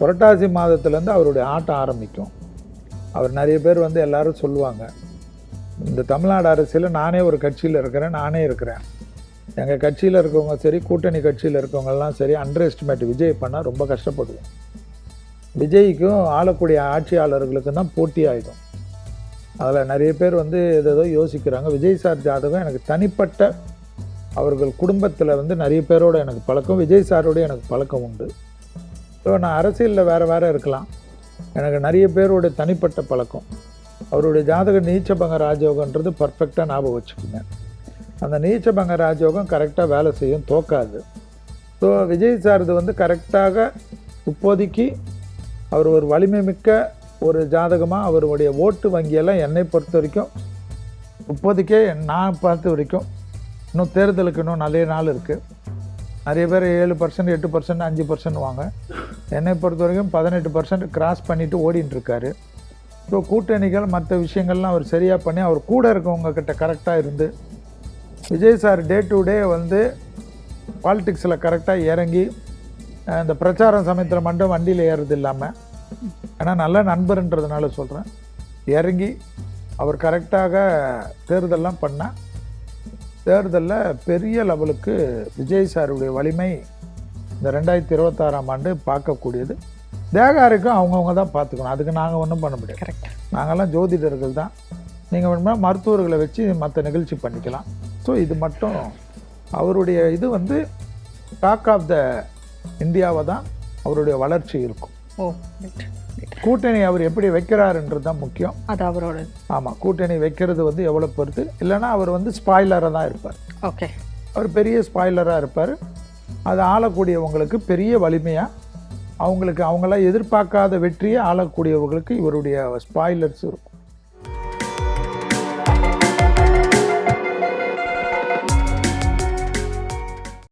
புரட்டாசி மாதத்துலேருந்து அவருடைய ஆட்டம் ஆரம்பிக்கும். அவர் நிறைய பேர் வந்து எல்லாரும் சொல்லுவாங்க, இந்த தமிழ்நாடு அரசியல் நானே ஒரு கட்சியில் இருக்கிறேன், நானே இருக்கிறேன், எங்கள் கட்சியில் இருக்கவங்க சரி, கூட்டணி கட்சியில் இருக்கவங்கெல்லாம் சரி, அண்டர் எஸ்டிமேட் விஜய் பண்ணால் ரொம்ப கஷ்டப்படுவோம். விஜய்க்கும் ஆளக்கூடிய ஆட்சியாளர்களுக்கும் தான் போட்டி ஆகிடும். அதில் நிறைய பேர் வந்து ஏதோ யோசிக்கிறாங்க. விஜய் சார் ஜாதகம் எனக்கு தனிப்பட்ட அவர்கள் குடும்பத்தில் வந்து நிறைய பேரோட எனக்கு பழக்கம், விஜய் சாரோட எனக்கு பழக்கம் உண்டு. ஸோ நான் அரசியலில் வேறு இருக்கலாம், எனக்கு நிறைய பேரோட தனிப்பட்ட பழக்கம். அவருடைய ஜாதக நீச்சபங்க ராஜயோகன்றது பர்ஃபெக்டாக ஞாபகம் வச்சுக்கோங்க. அந்த நீச்சபங்க ராஜயோகம் கரெக்டாக வேலை செய்யும், தோக்காது. ஸோ விஜய் சார் இது வந்து கரெக்டாக இப்போதைக்கு அவர் ஒரு வலிமை மிக்க ஒரு ஜாதகமாக அவருடைய ஓட்டு வங்கியெல்லாம் என்னை பொறுத்த வரைக்கும் இப்போதைக்கே நான் பார்த்த வரைக்கும், இன்னும் தேர்தலுக்கு இன்னும் நிறைய நாள் இருக்குது. நிறைய பேர் 7%, 8%, 5% வாங்க. என்னை பொறுத்த வரைக்கும் 18% கிராஸ் பண்ணிவிட்டு ஓடிட்டுருக்காரு. ஸோ கூட்டணிகள் மற்ற விஷயங்கள்லாம் அவர் சரியாக பண்ணி அவர் கூட இருக்கவங்கக்கிட்ட கரெக்டாக இருந்து, Vijay sir day to day வந்து பாலிட்டிக்ஸில் கரெக்டாக இறங்கி, இந்த பிரச்சாரம் சமயத்தில் மட்டும் வண்டியில் ஏறுறது இல்லாமல், ஏன்னா நல்ல நண்பர்ன்றதுனால சொல்கிறேன், இறங்கி அவர் கரெக்டாக தேர்தலெலாம் பண்ணால் தேர்தலில் பெரிய லெவலுக்கு விஜய் சாருடைய வலிமை இந்த 2026ஆம் ஆண்டு பார்க்கக்கூடியது. தேகாருக்கும் அவங்கவுங்க தான் பார்த்துக்கணும், அதுக்கு நாங்கள் ஒன்றும் பண்ண முடியாது. கரெக்ட். நாங்கள்லாம் ஜோதிடர்கள் தான். நீங்கள் வேணுமா மருத்துவர்களை வச்சு மற்ற நிகழ்ச்சி பண்ணிக்கலாம். ஸோ இது மட்டும் அவருடைய இது வந்து டாக் ஆஃப் த இந்தியாவை தான் அவருடைய வளர்ச்சி இருக்கும். கூட்டணி அவர் எப்படி வைக்கிறாருன்றது தான் முக்கியம். அது அவரோட. ஆமாம், கூட்டணி வைக்கிறது வந்து எவ்வளோ பொறுத்து. இல்லைன்னா அவர் வந்து ஸ்பாய்லராக தான் இருப்பார். ஓகே, அவர் பெரிய ஸ்பாய்லராக இருப்பார். அது ஆளக்கூடியவங்களுக்கு பெரிய வலிமையாக, அவங்களாம் எதிர்பார்க்காத வெற்றியை ஆளக்கூடியவர்களுக்கு இவருடைய ஸ்பாய்லர்ஸ் இருக்கும்.